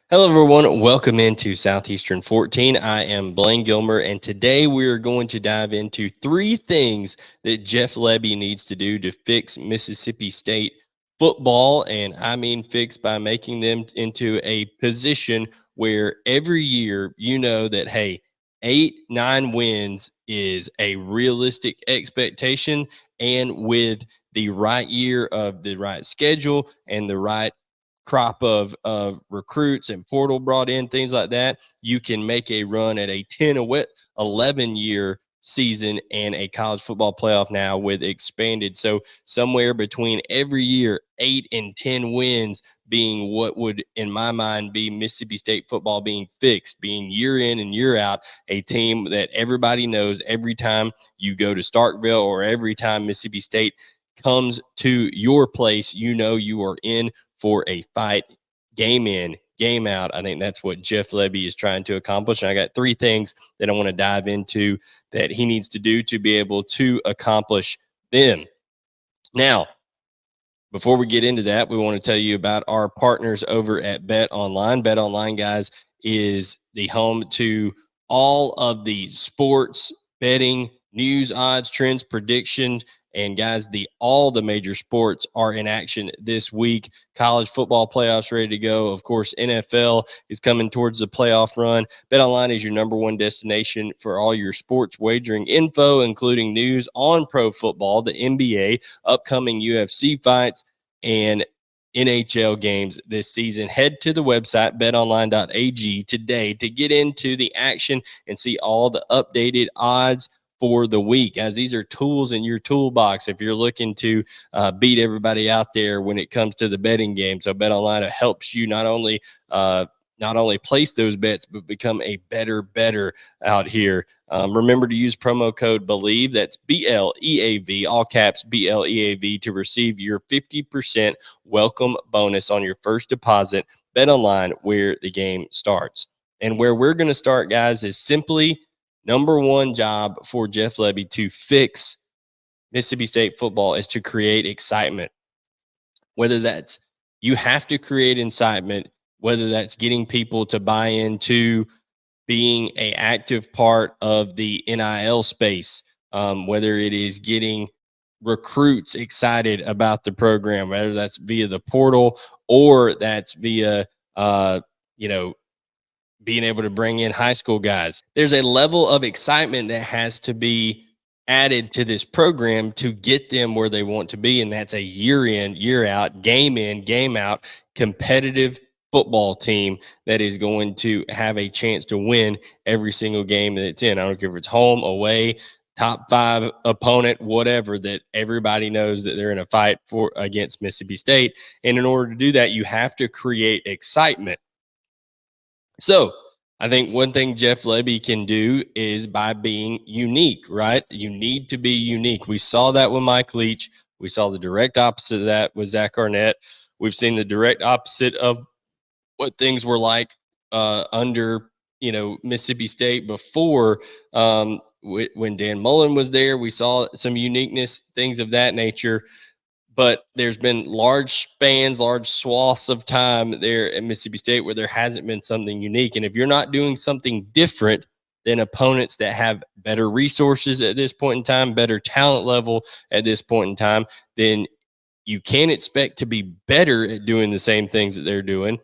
Hello, everyone. Welcome into Southeastern 14. I am Blayne Gilmer, and today we are going to dive into 3 things that Jeff Lebby needs to do to fix Mississippi State football. And I mean fix by making them into a position where every year you know that, hey, 8-9 wins is a realistic expectation. And with the right year of the right schedule and the right crop of recruits and portal brought in, things like that, you can make a run at a 11 year season and a college football playoff now with expanded. So somewhere between every year, 8 and 10 wins being what would, in my mind, be Mississippi State football being fixed, being year in and year out, a team that everybody knows every time you go to Starkville or every time Mississippi State comes to your place, you know you are in for a fight, game in, game out. I think that's what Jeff Lebby is trying to accomplish. And I got 3 things that I want to dive into that he needs to do to be able to accomplish them. Now, before we get into that, we want to tell you about our partners over at Bet Online. Bet Online, guys, is the home to all of the sports betting news, odds, trends, predictions. And guys, all the major sports are in action this week. College football playoffs ready to go. Of course, NFL is coming towards the playoff run. BetOnline is your number 1 destination for all your sports wagering info, including news on pro football, the NBA, upcoming UFC fights, and NHL games this season. Head to the website betonline.ag today to get into the action and see all the updated odds for the week, as these are tools in your toolbox if you're looking to beat everybody out there when it comes to the betting game. So BetOnline helps you not only place those bets, but become a better out here. Remember to use promo code BELIEVE, that's BLEAV, all caps BLEAV, to receive your 50% welcome bonus on your first deposit. BetOnline, where the game starts. And where we're going to start, guys, is simply number 1 job for Jeff Lebby to fix Mississippi State football is to create excitement. Whether that's, you have to create excitement, whether that's getting people to buy into being an active part of the NIL space, whether it is getting recruits excited about the program, whether that's via the portal or that's via, being able to bring in high school guys. There's a level of excitement that has to be added to this program to get them where they want to be. And that's a year in, year out, game in, game out, competitive football team that is going to have a chance to win every single game that it's in. I don't care if it's home, away, top 5 opponent, whatever, that everybody knows that they're in a fight for against Mississippi State. And in order to do that, you have to create excitement. So I think one thing Jeff Lebby can do is by being unique, right? You need to be unique. We saw that with Mike Leach. We saw the direct opposite of that with Zach Arnett. We've seen the direct opposite of what things were like under, Mississippi State before when Dan Mullen was there. We saw some uniqueness, things of that nature. But there's been large spans, large swaths of time there at Mississippi State where there hasn't been something unique. And if you're not doing something different than opponents that have better resources at this point in time, better talent level at this point in time, then you can't expect to be better at doing the same things that they're doing.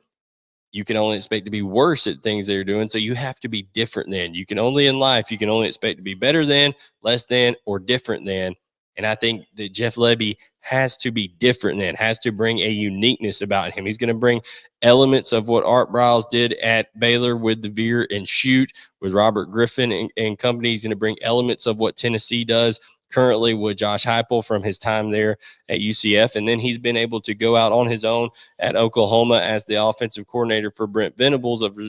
You can only expect to be worse at things they're doing. So you have to be different than. You can only expect to be better than, less than, or different than. And I think that Jeff Lebby has to be different than, has to bring a uniqueness about him. He's going to bring elements of what Art Briles did at Baylor with the veer and shoot with Robert Griffin and company. He's going to bring elements of what Tennessee does currently with Josh Heupel from his time there at UCF. And then he's been able to go out on his own at Oklahoma as the offensive coordinator for Brent Venables of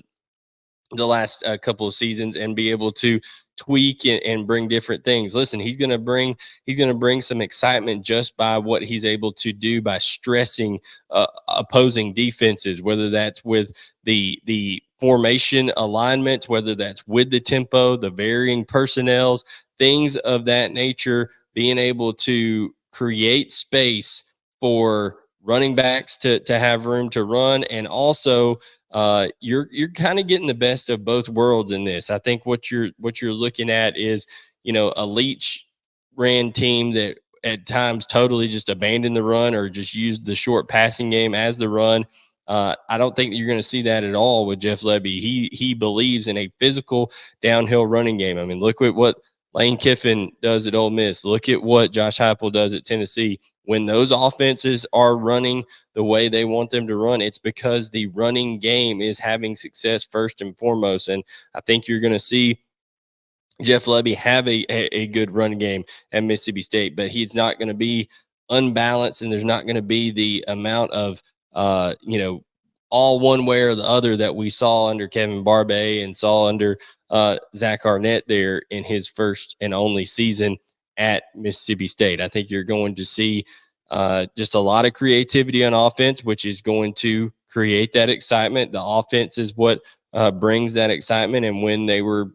the last couple of seasons and be able to tweak and bring different things. Listen, he's going to bring some excitement just by what he's able to do by stressing opposing defenses, whether that's with the formation alignments, whether that's with the tempo, the varying personnels, things of that nature, being able to create space for running backs to have room to run, and also you're kind of getting the best of both worlds in this. I think what you're looking at is, a Leach ran team that at times totally just abandoned the run or just used the short passing game as the run. I don't think that you're going to see that at all with Jeff Lebby. He believes in a physical downhill running game. I mean, look at what Lane Kiffin does at Ole Miss. Look at what Josh Heupel does at Tennessee. When those offenses are running the way they want them to run, it's because the running game is having success first and foremost. And I think you're going to see Jeff Lebby have a good run game at Mississippi State, but he's not going to be unbalanced, and there's not going to be the amount of all one way or the other that we saw under Kevin Barbay and saw under Zach Arnett there in his first and only season at Mississippi State. I think you're going to see just a lot of creativity on offense, which is going to create that excitement. The offense is what brings that excitement. And when they were,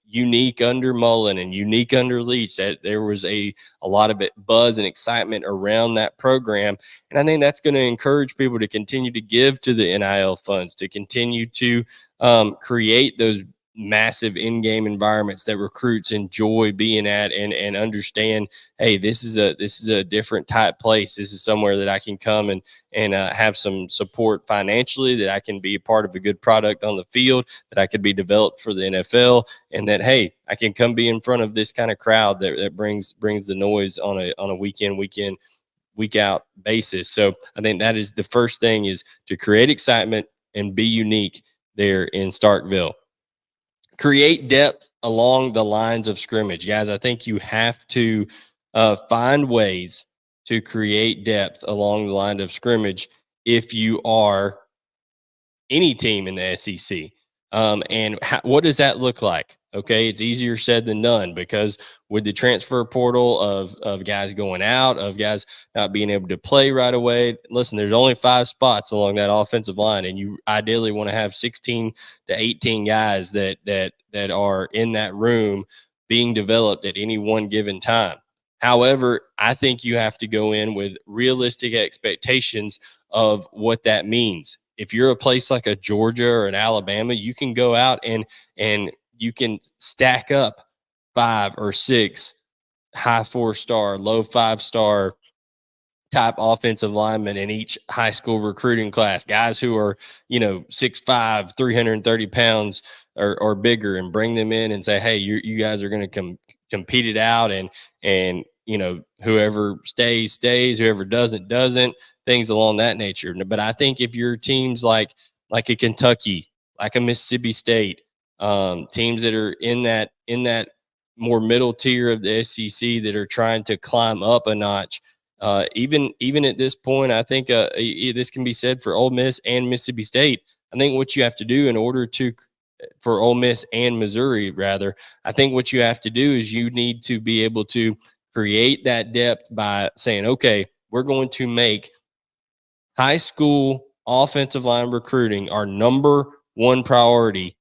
unique under Mullen and unique under Leach, that there was a lot of buzz and excitement around that program. And I think that's going to encourage people to continue to give to the NIL funds, to continue to create those massive in-game environments that recruits enjoy being at, and understand, hey, this is a different type place. This is somewhere that I can come and have some support financially, that I can be a part of a good product on the field, that I could be developed for the NFL, and that, hey, I can come be in front of this kind of crowd that brings the noise on a week out basis. So I think that is the first thing, is to create excitement and be unique there in Starkville. Create depth along the lines of scrimmage. Guys, I think you have to find ways to create depth along the line of scrimmage if you are any team in the SEC. What does that look like? Okay, it's easier said than done, because with the transfer portal of guys going out, of guys not being able to play right away. Listen, there's only 5 spots along that offensive line, and you ideally want to have 16 to 18 guys that are in that room being developed at any one given time. However, I think you have to go in with realistic expectations of what that means. If you're a place like a Georgia or an Alabama, you can go out and you can stack up 5 or 6 high 4-star, low 5-star type offensive linemen in each high school recruiting class, guys who are, 6'5", 330 pounds or bigger, and bring them in and say, hey, you guys are going to compete it out, and whoever stays, whoever doesn't, things along that nature. But I think if you're teams like a Kentucky, like a Mississippi State, teams that are in that more middle tier of the SEC that are trying to climb up a notch, even at this point, I think this can be said for Ole Miss and Mississippi State. I think what you have to do in order for Ole Miss and Missouri, rather, I think what you have to do is you need to be able to create that depth by saying, okay, we're going to make high school offensive line recruiting our number one priority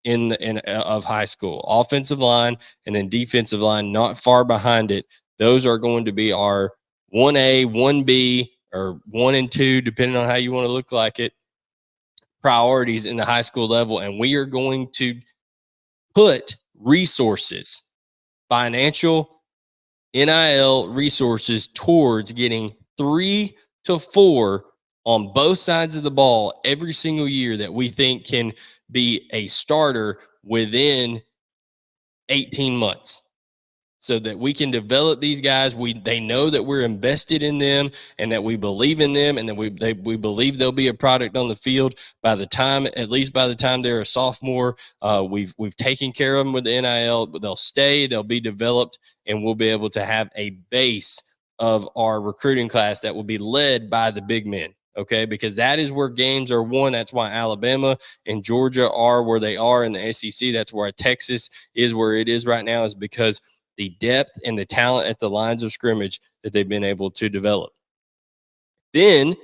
of high school. Offensive line and then defensive line, not far behind it. Those are going to be our 1A, 1B, or 1 and 2, depending on how you want to look like it, priorities in the high school level. And we are going to put resources, financial, NIL resources, towards getting 3 to 4 on both sides of the ball every single year that we think can be a starter within 18 months, so that we can develop these guys. They know that we're invested in them, and that we believe in them, and that we believe they'll be a product on the field at least by the time they're a sophomore. We've taken care of them with the NIL, but they'll stay, they'll be developed, and we'll be able to have a base of our recruiting class that will be led by the big men. Okay, because that is where games are won. That's why Alabama and Georgia are where they are in the SEC. That's why Texas is where it is right now, is because the depth and the talent at the lines of scrimmage that they've been able to develop. Then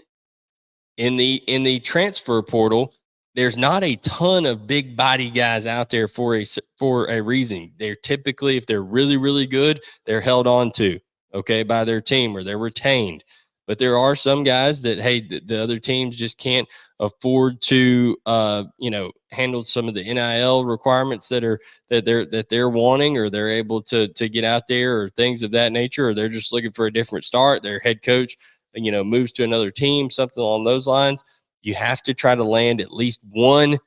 in the transfer portal, there's not a ton of big body guys out there for a reason. They're typically, if they're really, really good, they're held on to. okay, by their team, or they're retained. But there are some guys that, hey, the other teams just can't afford to, handle some of the NIL requirements that they're wanting, or they're able to get out there, or things of that nature, or they're just looking for a different start. Their head coach, moves to another team, something along those lines. You have to try to land at least one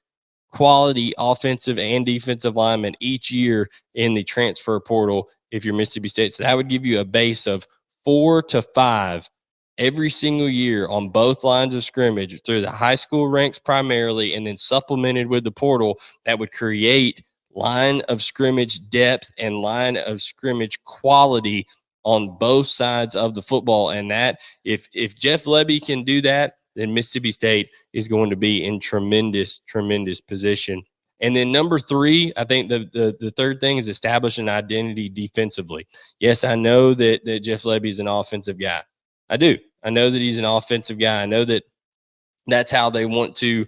quality offensive and defensive lineman each year in the transfer portal if you're Mississippi State. So that would give you a base of 4 to 5 every single year on both lines of scrimmage through the high school ranks primarily, and then supplemented with the portal. That would create line of scrimmage depth and line of scrimmage quality on both sides of the football. And that, if Jeff Lebby can do that, then Mississippi State is going to be in tremendous position. And then number 3, I think the third thing is establish an identity defensively. Yes, I know that Jeff Lebby is an offensive guy. I do. I know that he's an offensive guy. I know that that's how they want to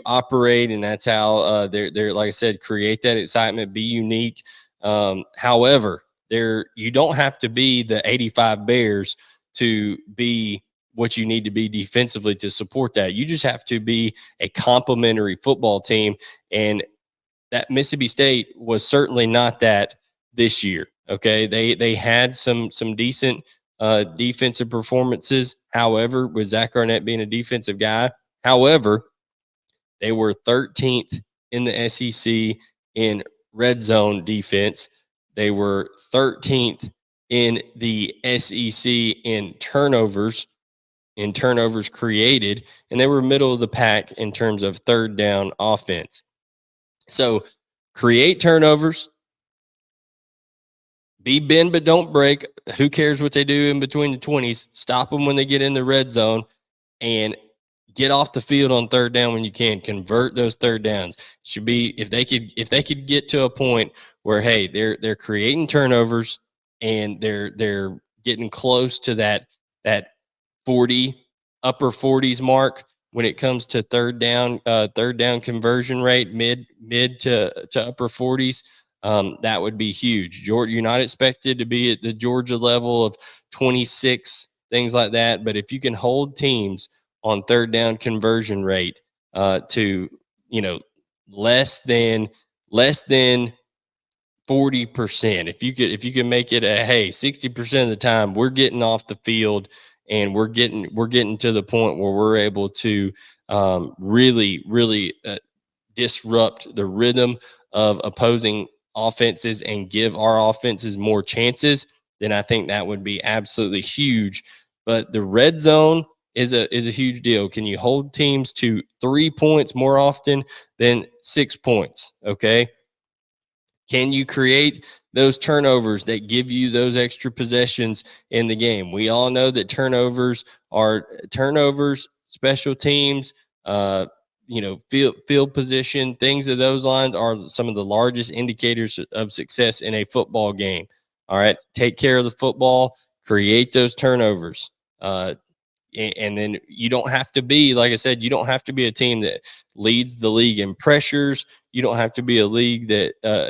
operate, and that's how they're like I said, create that excitement, be unique. However, you don't have to be the 85 Bears to be what you need to be defensively to support that. You just have to be a complementary football team, and that Mississippi State was certainly not that this year. Okay, they had some decent defensive performances. However, with Zach Arnett being a defensive guy, however, they were 13th in the SEC in red zone defense. They were 13th in the SEC in turnovers created, and they were middle of the pack in terms of third down offense. So create turnovers, be bend but don't break. Who cares what they do in between the 20s? Stop them when they get in the red zone, and get off the field on third down when you can. Convert those third downs. Should be, if they could get to a point where, hey, they're creating turnovers and they're getting close to that 40, upper 40s mark when it comes to third down conversion rate, mid to upper 40s. That would be huge. Georgia, you're not expected to be at the Georgia level of 26, things like that. But if you can hold teams on third down conversion rate to, less than 40%, if you could make it a, hey, 60% of the time we're getting off the field, and we're getting to the point where we're able to really disrupt the rhythm of opposing offenses and give our offenses more chances, then I think that would be absolutely huge. But the red zone is a huge deal. Can you hold teams to 3 points more often than 6 points? Okay. Can you create those turnovers that give you those extra possessions in the game? We all know that turnovers, special teams, field position, things of those lines are some of the largest indicators of success in a football game. All right. Take care of the football, create those turnovers. And then you don't have to be, like I said, you don't have to be a team that leads the league in pressures. You don't have to be a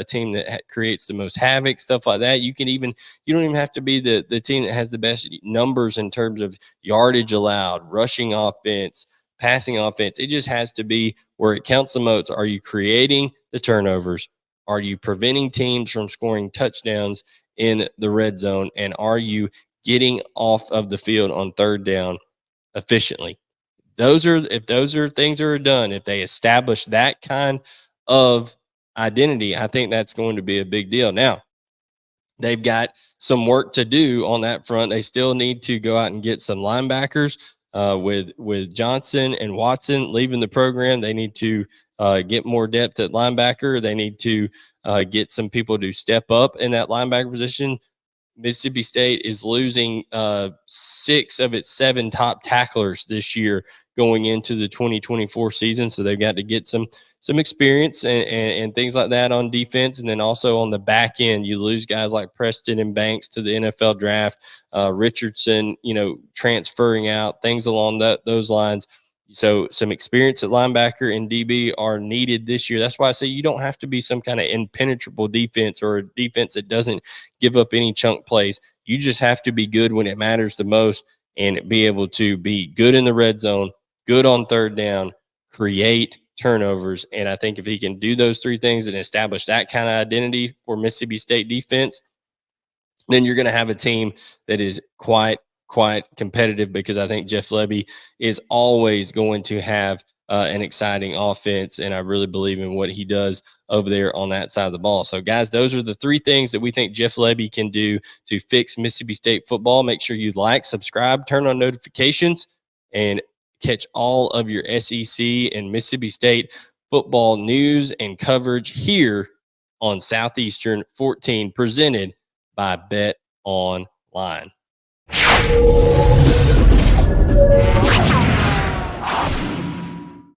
team that creates the most havoc, stuff like that. You don't even have to be the team that has the best numbers in terms of yardage allowed, rushing offense, passing offense. It just has to be where it counts the most. Are you creating the turnovers? Are you preventing teams from scoring touchdowns in the red zone? And are you getting off of the field on third down efficiently? If those are things that are done, if they establish that kind of identity, I think that's going to be a big deal. Now, they've got some work to do on that front. They still need to go out and get some linebackers. With Johnson and Watson leaving the program, they need to get more depth at linebacker. They need to get some people to step up in that linebacker position. Mississippi State is losing 6 of its 7 top tacklers this year going into the 2024 season. So they've got to get some experience and things like that on defense. And then also on the back end, you lose guys like Preston and Banks to the NFL draft, Richardson, transferring out, things along those lines. So some experience at linebacker and DB are needed this year. That's why I say you don't have to be some kind of impenetrable defense or a defense that doesn't give up any chunk plays. You just have to be good when it matters the most and be able to be good in the red zone, good on third down, create turnovers. And I think if he can do those three things and establish that kind of identity for Mississippi State defense, then you're going to have a team that is quite competitive, because I think Jeff Lebby is always going to have an exciting offense, and I really believe in what he does over there on that side of the ball. So, guys, those are the three things that we think Jeff Lebby can do to fix Mississippi State football. Make sure you like, subscribe, turn on notifications, and catch all of your SEC and Mississippi State football news and coverage here on Southeastern 14, presented by Bet Online.